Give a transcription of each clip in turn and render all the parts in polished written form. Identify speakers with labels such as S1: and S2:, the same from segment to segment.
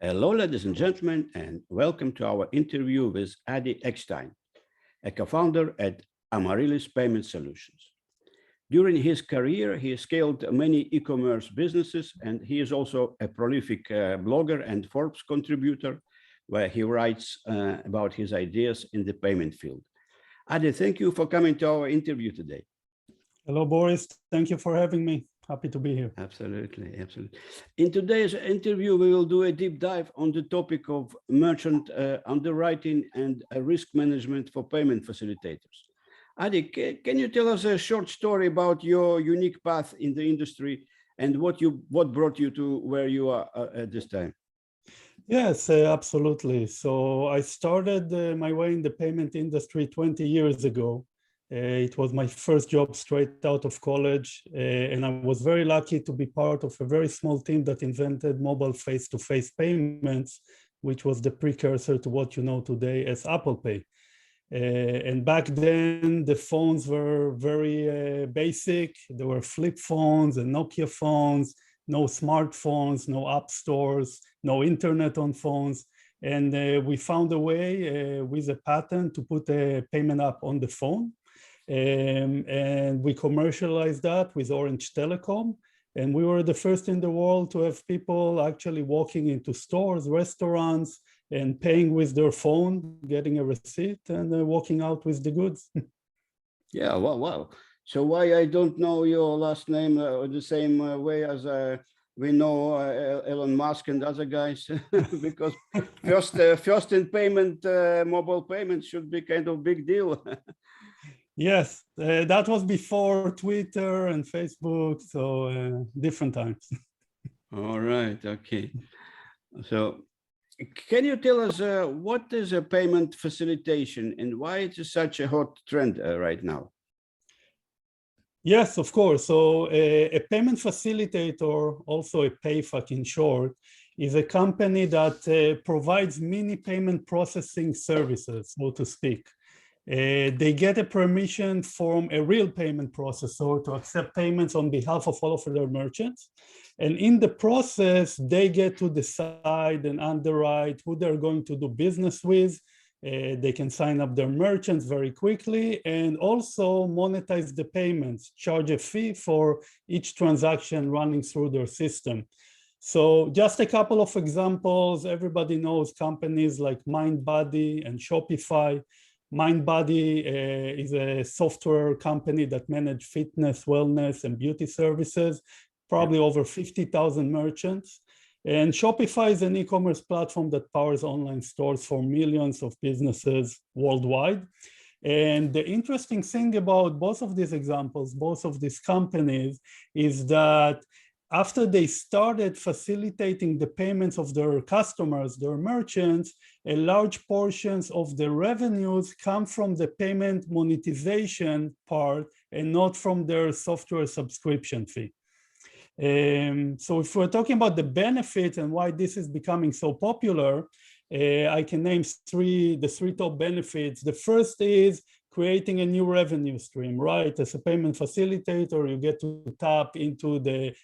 S1: Hello, ladies and gentlemen, and welcome to our interview with Adi Ekshtain, a co-founder at Amaryllis Payment Solutions. During his career, he scaled many e-commerce businesses, and he is also a prolific blogger and Forbes contributor, where he writes about his ideas in the payment field. Adi, thank you for coming to our interview today.
S2: Hello, Boris. Thank you for having me. Happy to be here.
S1: Absolutely, absolutely. In today's interview, we will do a deep dive on the topic of merchant underwriting and risk management for payment facilitators. Adi, can you tell us a short story about your unique path in the industry and what brought you to where you are at this time?
S2: Yes, absolutely. So I started my way in the payment industry 20 years ago. It was my first job straight out of college, and I was very lucky to be part of a very small team that invented mobile face-to-face payments, which was the precursor to what you know today as Apple Pay. And back then, the phones were very basic. There were flip phones and Nokia phones, no smartphones, no app stores, no internet on phones. And we found a way with a patent to put a payment app on the phone. And we commercialized that with Orange Telecom. And we were the first in the world to have people actually walking into stores, restaurants, and paying with their phone, getting a receipt, and walking out with the goods.
S1: Yeah, wow. So why I don't know your last name the same way as we know Elon Musk and other guys? Because first in payment, mobile payment should be kind of big deal.
S2: Yes, that was before Twitter and Facebook, so different times.
S1: All right, okay. So can you tell us what is a payment facilitation and why it is such a hot trend right now?
S2: Yes, of course. So a payment facilitator, also a PayFac in short, is a company that provides mini payment processing services, so to speak. They get a permission from a real payment processor to accept payments on behalf of all of their merchants. And in the process, they get to decide and underwrite who they're going to do business with. They can sign up their merchants very quickly and also monetize the payments, charge a fee for each transaction running through their system. So just a couple of examples. Everybody knows companies like MindBody and Shopify. MindBody is a software company that manages fitness, wellness, and beauty services, probably over 50,000 merchants. And Shopify is an e-commerce platform that powers online stores for millions of businesses worldwide. And the interesting thing about both of these examples, both of these companies, is that after they started facilitating the payments of their customers, their merchants, a large portions of the revenues come from the payment monetization part and not from their software subscription fee. So if we're talking about the benefits and why this is becoming so popular, I can name the three top benefits. The first is creating a new revenue stream, right? As a payment facilitator, you get to tap into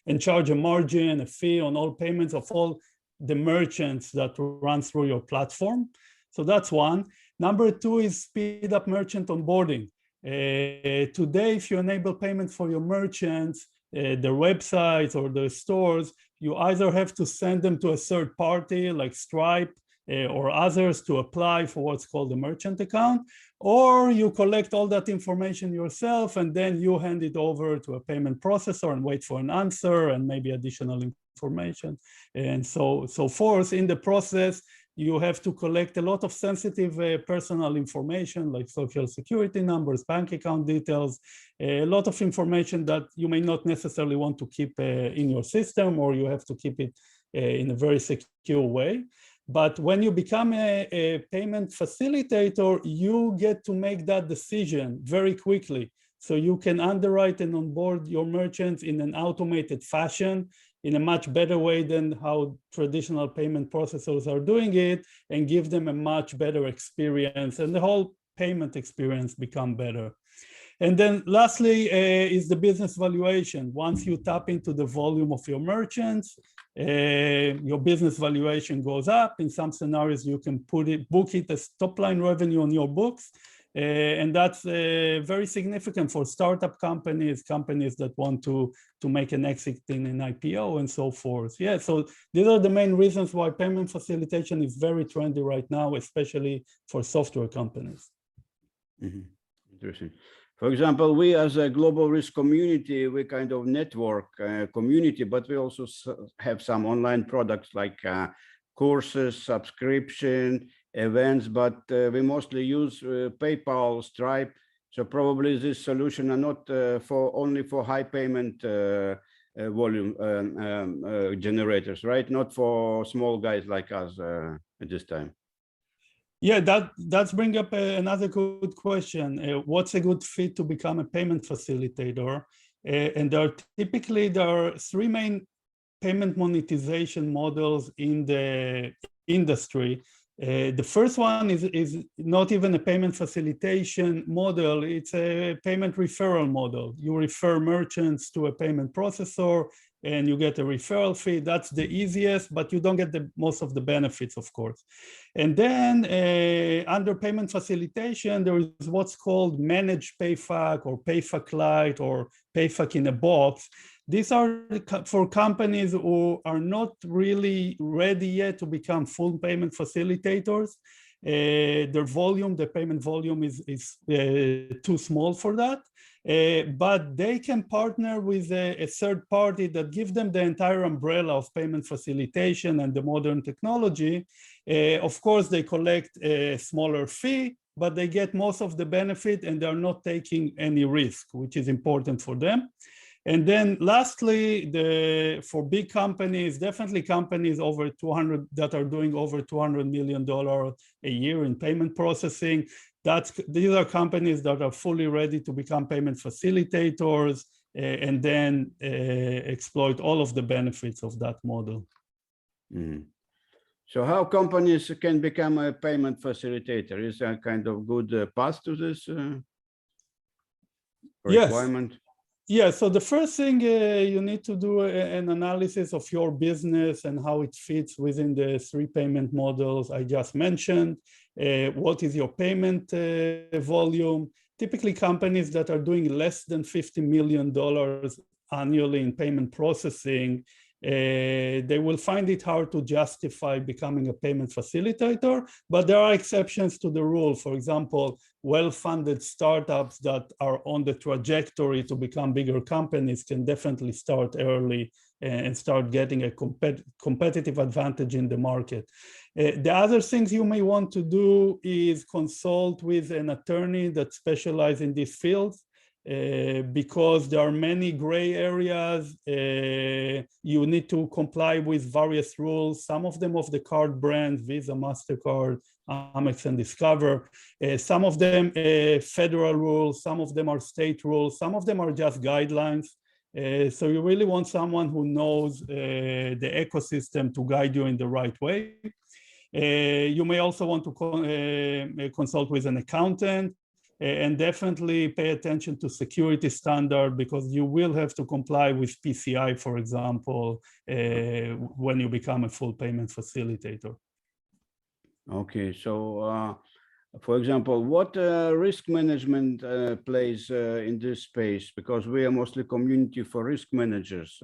S2: and charge a margin, a fee on all payments of all the merchants that run through your platform. So that's one. Number two is speed up merchant onboarding. Today, if you enable payments for your merchants, their websites or their stores, you either have to send them to a third party like Stripe or others to apply for what's called a merchant account, or you collect all that information yourself and then you hand it over to a payment processor and wait for an answer and maybe additional information and so forth. In the process, you have to collect a lot of sensitive personal information like social security numbers, bank account details, a lot of information that you may not necessarily want to keep in your system, or you have to keep it in a very secure way. But when you become a payment facilitator, you get to make that decision very quickly. So you can underwrite and onboard your merchants in an automated fashion in a much better way than how traditional payment processors are doing it, and give them a much better experience, and the whole payment experience become better. And then lastly is the business valuation. Once you tap into the volume of your merchants, your business valuation goes up. In some scenarios, you can book it as top line revenue on your books. And that's very significant for startup companies that want to make an exit in an IPO and so forth. Yeah, so these are the main reasons why payment facilitation is very trendy right now, especially for software companies.
S1: Mm-hmm. Interesting. For example, we as a global risk community, we kind of network community, but we also have some online products like courses, subscription, events, but we mostly use PayPal, Stripe. So probably this solution are not only for high payment volume generators, right? Not for small guys like us at this time.
S2: Yeah, that's bring up another good question. What's a good fit to become a payment facilitator? And there are three main payment monetization models in the industry. The first one is not even a payment facilitation model, it's a payment referral model. You refer merchants to a payment processor and you get a referral fee. That's the easiest, but you don't get most of the benefits, of course. And then under payment facilitation, there is what's called managed PayFac or PayFac Lite or PayFac in a box. These are for companies who are not really ready yet to become full payment facilitators. Their volume, the payment volume is too small for that. But they can partner with a third party that gives them the entire umbrella of payment facilitation and the modern technology. Of course, they collect a smaller fee, but they get most of the benefit and they're not taking any risk, which is important for them. And then lastly, for big companies, definitely companies over 200 that are doing over $200 million a year in payment processing, these are companies that are fully ready to become payment facilitators and then exploit all of the benefits of that model.
S1: Mm. So how companies can become a payment facilitator? Is there a kind of good path to this requirement?
S2: Yes. Yeah, so the first thing you need to do an analysis of your business and how it fits within the three payment models I just mentioned. What is your payment volume? Typically companies that are doing less than $50 million annually in payment processing, they will find it hard to justify becoming a payment facilitator, but there are exceptions to the rule. For example, well-funded startups that are on the trajectory to become bigger companies can definitely start early and start getting a competitive advantage in the market. The other things you may want to do is consult with an attorney that specializes in these fields. Because there are many gray areas, you need to comply with various rules, some of them of the card brands, Visa, MasterCard, Amex, and Discover. Some of them federal rules, some of them are state rules, some of them are just guidelines. So you really want someone who knows the ecosystem to guide you in the right way. You may also want to consult with an accountant. And definitely pay attention to security standard because you will have to comply with PCI, for example, when you become a full payment facilitator.
S1: Okay, so for example, what risk management plays in this space? Because we are mostly community for risk managers.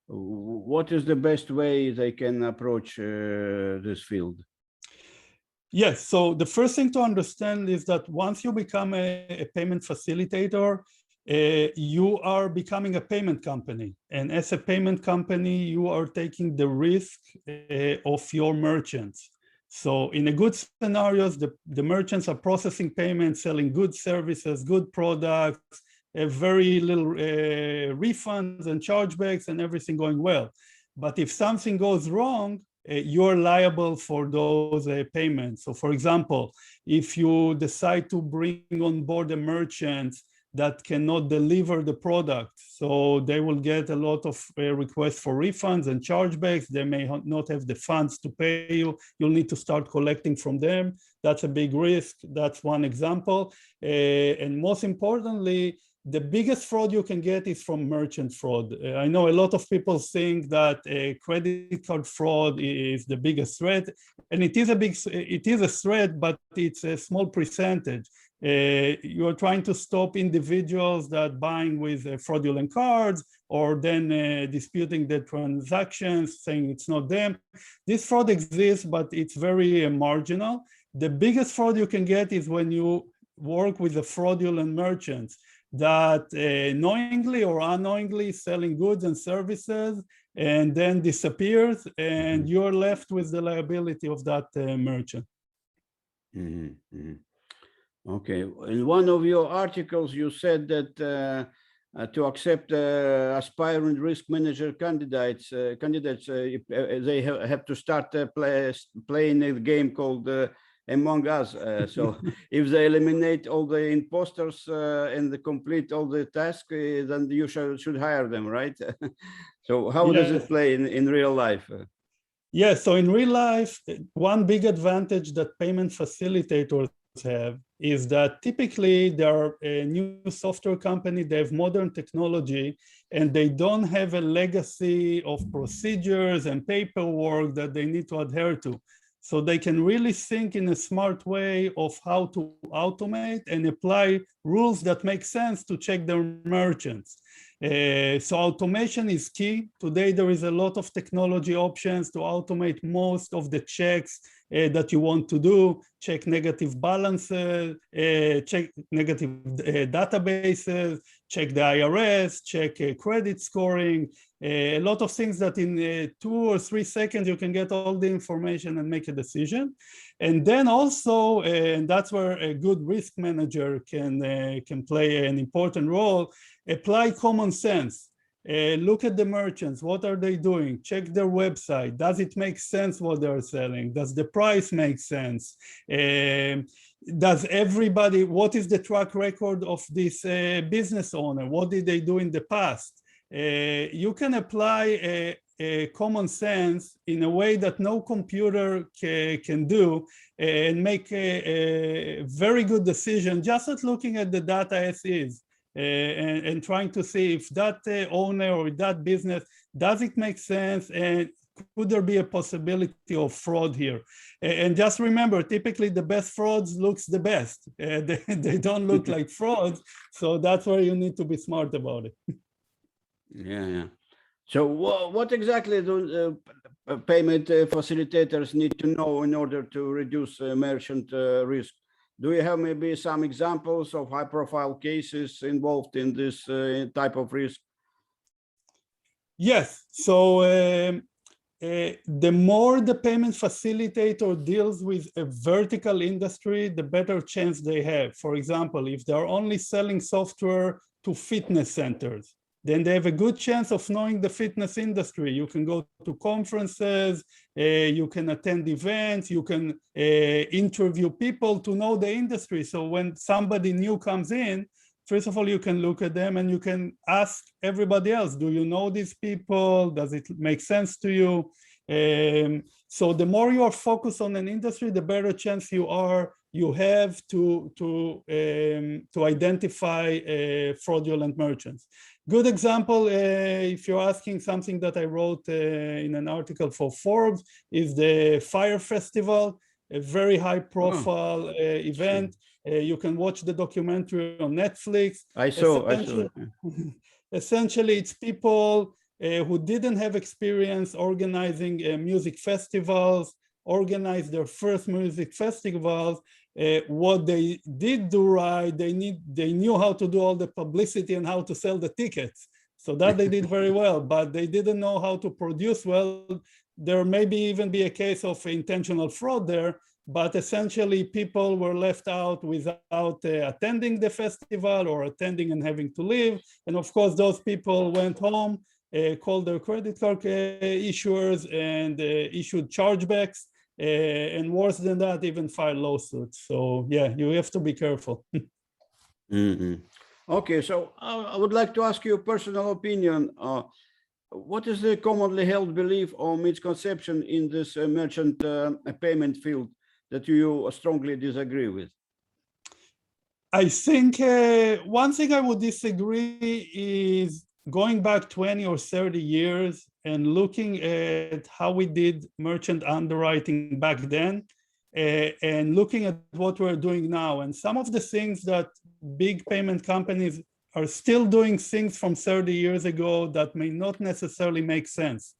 S1: What is the best way they can approach this field?
S2: Yes, so the first thing to understand is that once you become a payment facilitator, you are becoming a payment company. And as a payment company, you are taking the risk of your merchants. So in a good scenarios, the merchants are processing payments, selling good services, good products, very little refunds and chargebacks and everything going well. But if something goes wrong, you're liable for those payments. So for example, if you decide to bring on board a merchant that cannot deliver the product. So they will get a lot of requests for refunds and chargebacks. They may not have the funds to pay you. You'll need to start collecting from them. That's a big risk. That's one example. And most importantly, the biggest fraud you can get is from merchant fraud. I know a lot of people think that credit card fraud is the biggest threat, and it is a threat, but it's a small percentage. You are trying to stop individuals that buying with fraudulent cards, or then disputing the transactions, saying it's not them. This fraud exists, but it's very marginal. The biggest fraud you can get is when you work with the fraudulent merchants that knowingly or unknowingly selling goods and services and then disappears, and you're left with the liability of that merchant.
S1: Okay, in one of your articles, you said that to accept aspiring risk manager candidates, they have to start playing a game called Among Us. So if they eliminate all the imposters and complete all the tasks, then you should hire them, right? So how does it play in real life?
S2: Yes, so in real life, one big advantage that payment facilitators have is that typically they are a new software company, they have modern technology, and they don't have a legacy of procedures and paperwork that they need to adhere to. So they can really think in a smart way of how to automate and apply rules that make sense to check their merchants. So automation is key. Today, there is a lot of technology options to automate most of the checks that you want to do, check negative balances, check negative databases, check the IRS, check credit scoring, a lot of things that in 2 or 3 seconds you can get all the information and make a decision. And then also, and that's where a good risk manager can play an important role, apply common sense. Look at the merchants, what are they doing? Check their website. Does it make sense what they're selling? Does the price make sense? Does everybody, what is the track record of this business owner? What did they do in the past? You can apply a common sense in a way that no computer can do and make a very good decision just at looking at the data as is. And trying to see if that owner or that business, does it make sense, and could there be a possibility of fraud here? And just remember, typically the best frauds looks the best. They don't look like frauds, so that's where you need to be smart about it.
S1: Yeah. So what exactly do payment facilitators need to know in order to reduce merchant risk? Do you have maybe some examples of high-profile cases involved in this type of risk?
S2: Yes. So the more the payment facilitator deals with a vertical industry, the better chance they have. For example, if they're only selling software to fitness centers, then they have a good chance of knowing the fitness industry. You can go to conferences, you can attend events, you can interview people to know the industry. So when somebody new comes in, first of all, you can look at them and you can ask everybody else, do you know these people? Does it make sense to you? So the more you are focused on an industry, the better chance you have to identify fraudulent merchants. Good example, if you're asking something that I wrote in an article for Forbes, is the Fire Festival, a very high profile event. You can watch the documentary on Netflix.
S1: I saw it.
S2: Essentially, it's people who didn't have experience organizing music festivals, organized their first music festivals. What they did do right, they knew how to do all the publicity and how to sell the tickets. So that they did very well, but they didn't know how to produce well. There maybe even be a case of intentional fraud there, but essentially people were left out without attending the festival or attending and having to leave. And of course, those people went home, called their credit card issuers and issued chargebacks. And worse than that, even filed lawsuits. So yeah, you have to be careful.
S1: Okay, so I would like to ask you a personal opinion. What is the commonly held belief or misconception in this merchant payment field that you strongly disagree with?
S2: I think one thing I would disagree is going back 20 or 30 years and looking at how we did merchant underwriting back then and looking at what we're doing now. And some of the things that big payment companies are still doing things from 30 years ago that may not necessarily make sense.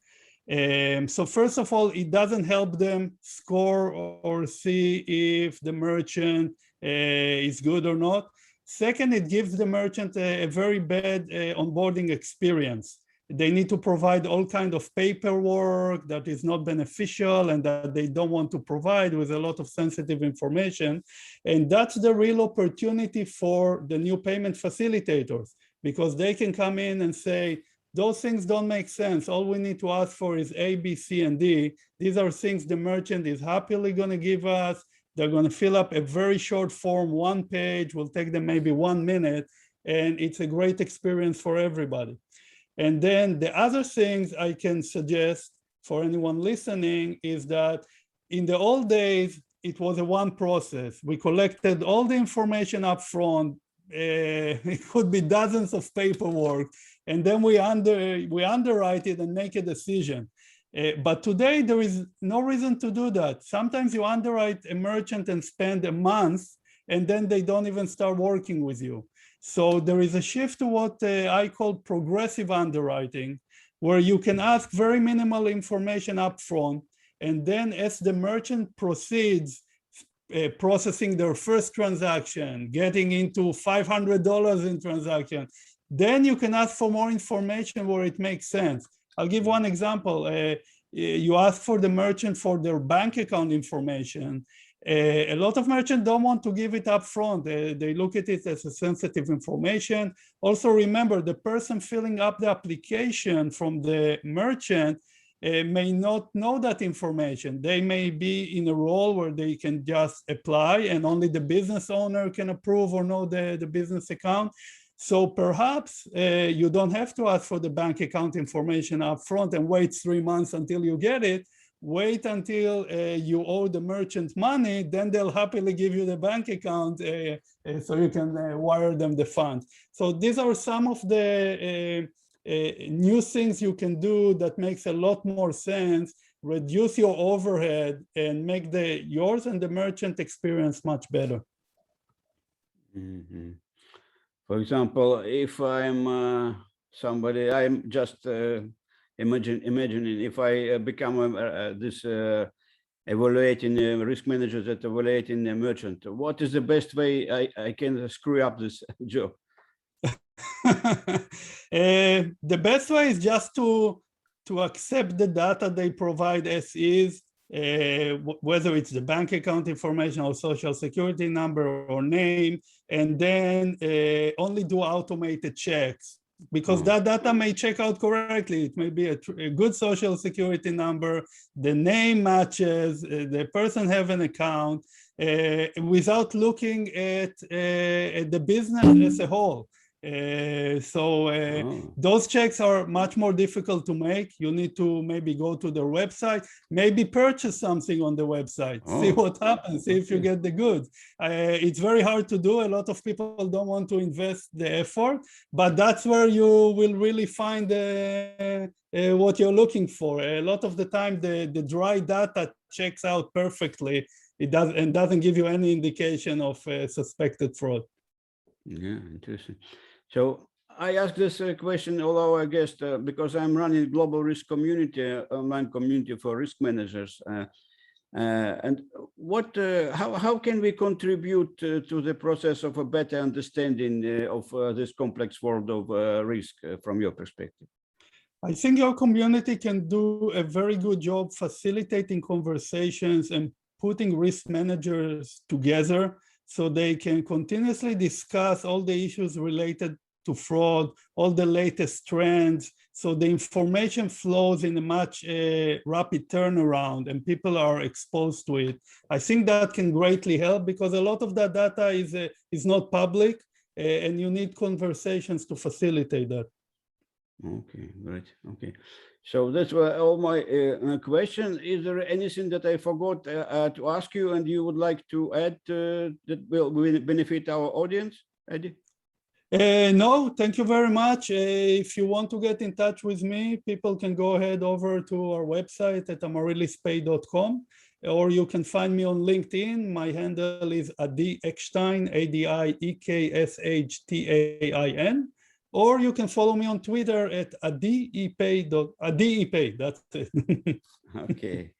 S2: So first of all, it doesn't help them score or see if the merchant is good or not. Second, it gives the merchant a very bad onboarding experience. They need to provide all kind of paperwork that is not beneficial and that they don't want to provide with a lot of sensitive information. And that's the real opportunity for the new payment facilitators, because they can come in and say, those things don't make sense. All we need to ask for is A, B, C, and D. These are things the merchant is happily going to give us. They're going to fill up a very short form, 1 page, will take them maybe 1 minute, and it's a great experience for everybody. And then the other things I can suggest for anyone listening is that in the old days, it was a one process. We collected all the information up front. It could be dozens of paperwork, and then we underwrite it and make a decision. But today there is no reason to do that. Sometimes you underwrite a merchant and spend a month, and then they don't even start working with you. So there is a shift to what I call progressive underwriting, where you can ask very minimal information up front, and then as the merchant proceeds, processing their first transaction, getting into $500 in transaction, then you can ask for more information where it makes sense. I'll give one example. You ask for the merchant for their bank account information. A lot of merchants don't want to give it up front. They look at it as a sensitive information. Also remember, the person filling up the application from the merchant may not know that information. They may be in a role where they can just apply and only the business owner can approve or know the business account. So perhaps you don't have to ask for the bank account information up front and wait 3 months until you get it. Wait until you owe the merchant money, then they'll happily give you the bank account so you can wire them the funds. So these are some of the new things you can do that makes a lot more sense, reduce your overhead and make yours and the merchant experience much better.
S1: Mm-hmm. For example, if I'm somebody, I'm just imagining if I become this evaluating risk manager that evaluating a merchant, what is the best way I can screw up this job?
S2: The best way is just to accept the data they provide as is, whether it's the bank account information or social security number or name, and then only do automated checks, because that data may check out correctly. It may be a good social security number, the name matches, the person have an account, without looking at the business as a whole. Those checks are much more difficult to make. You need to maybe go to their website, maybe purchase something on the website, see what happens, see if you get the goods. It's very hard to do. A lot of people don't want to invest the effort, but that's where you will really find what you're looking for. A lot of the time, the dry data checks out perfectly. It doesn't give you any indication of suspected fraud.
S1: Yeah, interesting. So I ask this question all our guests because I'm running global risk community, online community for risk managers. And how can we contribute to the process of a better understanding of this complex world of risk from your perspective?
S2: I think your community can do a very good job facilitating conversations and putting risk managers together so they can continuously discuss all the issues related to fraud, all the latest trends, so the information flows in a much rapid turnaround and people are exposed to it. I think that can greatly help because a lot of that data is not public. and you need conversations to facilitate that.
S1: Okay, great. Okay, so that's all my questions. Is there anything that I forgot to ask you and you would like to add that will benefit our audience, Eddie?
S2: No, thank you very much. If you want to get in touch with me, people can go ahead over to our website at amaryllispay.com, or you can find me on LinkedIn. My handle is Adi Ekshtain, Adiekshtain, or you can follow me on Twitter at Adi-Epay. That's it.
S1: Okay.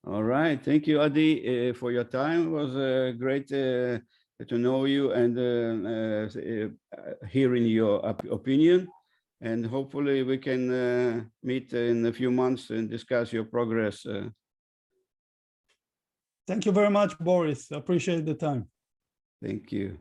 S1: All right. Thank you, Adi, for your time. It was great to know you and hearing your opinion. And hopefully we can meet in a few months and discuss your progress.
S2: Thank you very much, Boris. Appreciate the time.
S1: Thank you.